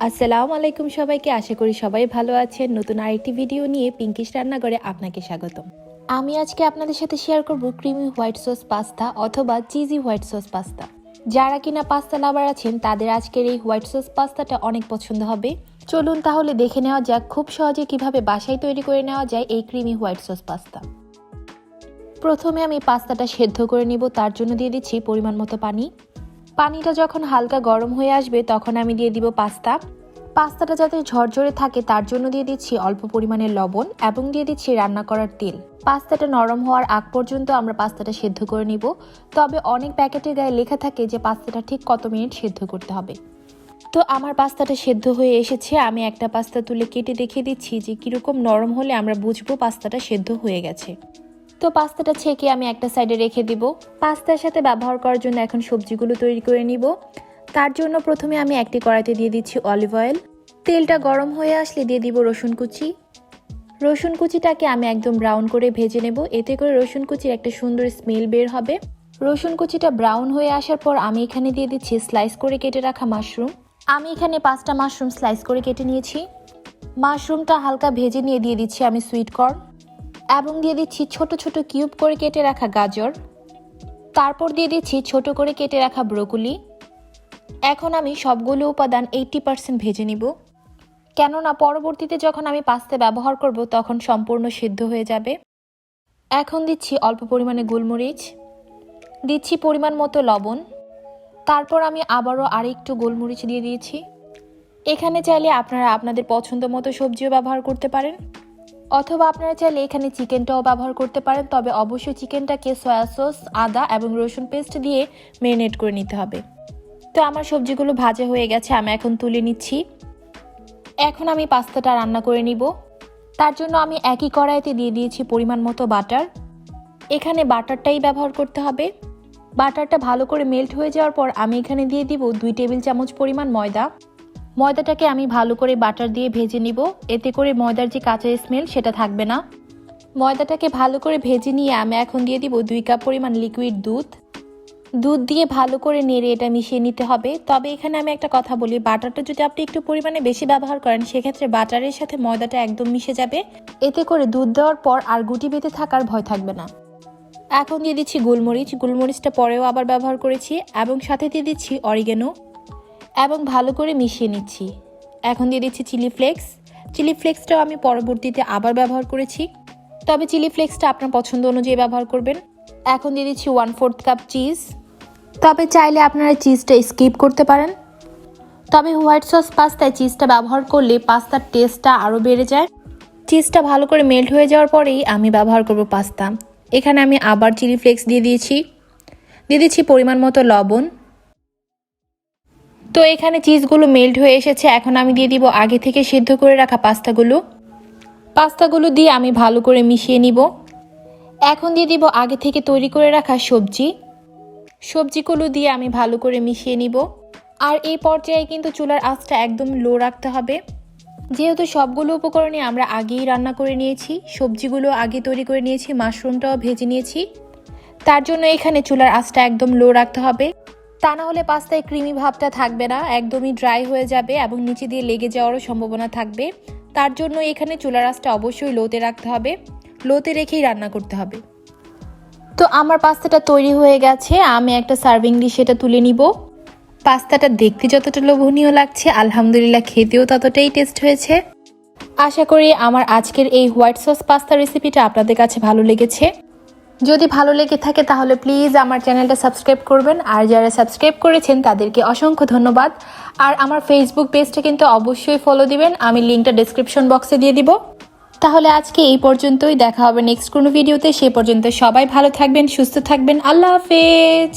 আসসালামু আলাইকুম সবাইকে। আশা করি সবাই ভালো আছেন। নতুন আরেকটি ভিডিও নিয়ে পিঙ্কিশ রান্নাঘরে আপনাকে স্বাগতম। আমি আজকে আপনাদের সাথে শেয়ার করব ক্রিমি হোয়াইট সস পাস্তা অথবা চিজি হোয়াইট সস পাস্তা। যারা কিনা পাস্তা লাভার আছেন তাদের আজকের এই হোয়াইট সস পাস্তাটা অনেক পছন্দ হবে। চলুন তাহলে দেখে নেওয়া যাক খুব সহজে কিভাবে বাসায় তৈরি করে নেওয়া যায় এই ক্রিমি হোয়াইট সস পাস্তা। প্রথমে আমি পাস্তাটা সেদ্ধ করে নিব, তার জন্য দিয়ে দিচ্ছি পরিমাণ মতো পানি। পানিটা যখন হালকা গরম হয়ে আসবে তখন আমি দিয়ে দিব পাস্তাটা যাতে ঝরঝরে থাকে তার জন্য দিয়ে দিচ্ছি অল্প পরিমাণে লবণ এবং দিয়ে দিচ্ছি রান্না করার তেল। পাস্তাটা নরম হওয়ার আগ পর্যন্ত আমরা পাস্তাটা সেদ্ধ করে নিব। তবে অনেক প্যাকেটের গায়ে লেখা থাকে যে পাস্তাটা ঠিক কত মিনিট সেদ্ধ করতে হবে। তো আমার পাস্তাটা সেদ্ধ হয়ে এসেছে। আমি একটা পাস্তা তুলে কেটে দেখিয়ে দিচ্ছি যে কীরকম নরম হলে আমরা বুঝবো পাস্তাটা সেদ্ধ হয়ে গেছে। তো পাস্তাটা ছেঁকে আমি একটা সাইডে রেখে দিব। পাস্তার সাথে ব্যবহার করার জন্য এখন সবজিগুলো তৈরি করে নিব। তার জন্য প্রথমে আমি একটি কড়াইতে দিয়ে দিচ্ছি অলিভ অয়েল। তেলটা গরম হয়ে আসলে দিয়ে দিব রসুন কুচি। রসুন কুচিটাকে আমি একদম ব্রাউন করে ভেজে নেব, এতে করে রসুন কুচির একটা সুন্দর স্মেল বের হবে। রসুন কুচিটা ব্রাউন হয়ে আসার পর আমি এখানে দিয়ে দিচ্ছি স্লাইস করে কেটে রাখা মাশরুম। আমি এখানে 5টা মাশরুম স্লাইস করে কেটে নিয়েছি। মাশরুমটা হালকা ভেজে নিয়ে দিয়ে দিচ্ছি আমি সুইট কর্ন এবং দিয়ে দিচ্ছি ছোট ছোট কিউব করে কেটে রাখা গাজর। তারপর দিয়ে দিচ্ছি ছোট করে কেটে রাখা ব্রোকলি। এখন আমি সবগুলো উপাদান 80% ভেজে নিব, কেননা পরবর্তীতে যখন আমি পাস্তা ব্যবহার করব তখন সম্পূর্ণ সিদ্ধ হয়ে যাবে। এখন দিচ্ছি অল্প পরিমাণে গোলমরিচ, দিচ্ছি পরিমাণ মতো লবণ। তারপর আমি আবারও আরেকটু গোলমরিচ দিয়ে দিয়েছি। এখানে চাইলে আপনারা আপনাদের পছন্দ মতো সবজিও ব্যবহার করতে পারেন, অথবা আপনারা চাইলে এখানে চিকেনটাও ব্যবহার করতে পারেন। তবে অবশ্যই চিকেনটাকে সয়া সস, আদা এবং রসুন পেস্ট দিয়ে ম্যারিনেট করে নিতে হবে। তো আমার সবজিগুলো ভাজা হয়ে গেছে, আমি এখন তুলে নিচ্ছি। এখন আমি পাস্তাটা রান্না করে নিব। তার জন্য আমি একই কড়াইতে দিয়ে দিয়েছি পরিমাণ মতো বাটার। এখানে বাটারটাই ব্যবহার করতে হবে। বাটারটা ভালো করে মেল্ট হয়ে যাওয়ার পর আমি এখানে দিয়ে দিব 2 টেবিল চামচ পরিমাণ ময়দা। ময়দাটাকে আমি ভালো করে বাটার দিয়ে ভেজে নিব, এতে করে ময়দার যে কাঁচা স্মেল সেটা থাকবে না। ময়দাটাকে ভালো করে ভেজে নিয়ে আমি এখন দিয়ে দিব 2 কাপ পরিমাণ লিকুইড দুধ দিয়ে ভালো করে নেড়ে এটা মিশিয়ে নিতে হবে। তবে এখানে আমি একটা কথা বলি, বাটারটা যদি আপনি একটু পরিমাণে বেশি ব্যবহার করেন সেক্ষেত্রে বাটারের সাথে ময়দাটা একদম মিশে যাবে, এতে করে দুধ দেওয়ার পর আর গুটি বেঁধে থাকার ভয় থাকবে না। এখন দিয়ে দিচ্ছি গোলমরিচটা পরেও আবার ব্যবহার করেছি এবং সাথে দিয়ে দিচ্ছি অরিগানো এবং ভালো করে মিশিয়ে নিচ্ছি। এখন দিয়ে দিচ্ছি চিলি ফ্লেক্সটাও আমি পরবর্তীতে আবার ব্যবহার করেছি, তবে চিলি ফ্লেক্সটা আপনার পছন্দ অনুযায়ী ব্যবহার করবেন। এখন দিয়ে দিচ্ছি 1/4 কাপ চিজ। তবে চাইলে আপনারা চিজটা স্কিপ করতে পারেন, তবে হোয়াইট সস পাস্তায় চিজটা ব্যবহার করলে পাস্তার টেস্টটা আরও বেড়ে যায়। চিজটা ভালো করে মেল্ট হয়ে যাওয়ার পরেই আমি ব্যবহার করব পাস্তা। এখানে আমি আবার চিলি ফ্লেক্স দিয়ে দিচ্ছি পরিমাণ মতো লবণ। তো এখানে চিজগুলো মেল্ট হয়ে এসেছে। এখন আমি দিয়ে দিব আগে থেকে সিদ্ধ করে রাখা পাস্তাগুলো দিয়ে আমি ভালো করে মিশিয়ে নিব। এখন দিয়ে দিব আগে থেকে তৈরি করে রাখা সবজিগুলো দিয়ে আমি ভালো করে মিশিয়ে নিব। আর এই পর্যায়ে কিন্তু চুলার আঁচটা একদম লো রাখতে হবে, যেহেতু সবগুলো উপকরণই আমরা আগেই রান্না করে নিয়েছি, সবজিগুলো আগে তৈরি করে নিয়েছি, মাশরুমটাও ভেজে নিয়েছি। তার জন্য এখানে চুলার আঁচটা একদম লো রাখতে হবে, তা না হলে পাস্তায় ক্রিমি ভাবটা থাকবে না, একদমই ড্রাই হয়ে যাবে এবং নিচে দিয়ে লেগে যাওয়ারও সম্ভাবনা থাকবে। তার জন্য এখানে চুলার আঁচটা অবশ্যই লোতে রাখতে হবে, লোতে রেখেই রান্না করতে হবে। তো আমার পাস্তাটা তৈরি হয়ে গেছে, আমি একটা সার্ভিং ডিশে এটা তুলে নিব। পাস্তাটা দেখতে যতটা লোভনীয় লাগছে, আলহামদুলিল্লাহ খেতেও ততটাই টেস্ট হয়েছে। আশা করি আমার আজকের এই হোয়াইট সস পাস্তা রেসিপিটা আপনাদের কাছে ভালো লেগেছে। যদি ভালো লেগে থাকে তাহলে প্লিজ আমার চ্যানেলটা সাবস্ক্রাইব করবেন, আর যারা সাবস্ক্রাইব করেছেন তাদেরকে অসংখ্য ধন্যবাদ। আর আমার ফেসবুক পেজটা কিন্তু অবশ্যই ফলো দিবেন, আমি লিঙ্কটা ডেসক্রিপশন বক্সে দিয়ে দিব। তাহলে আজকে এই পর্যন্তই, দেখা হবে নেক্সট কোনো ভিডিওতে। সে পর্যন্ত সবাই ভালো থাকবেন, সুস্থ থাকবেন। আল্লাহ হাফেজ।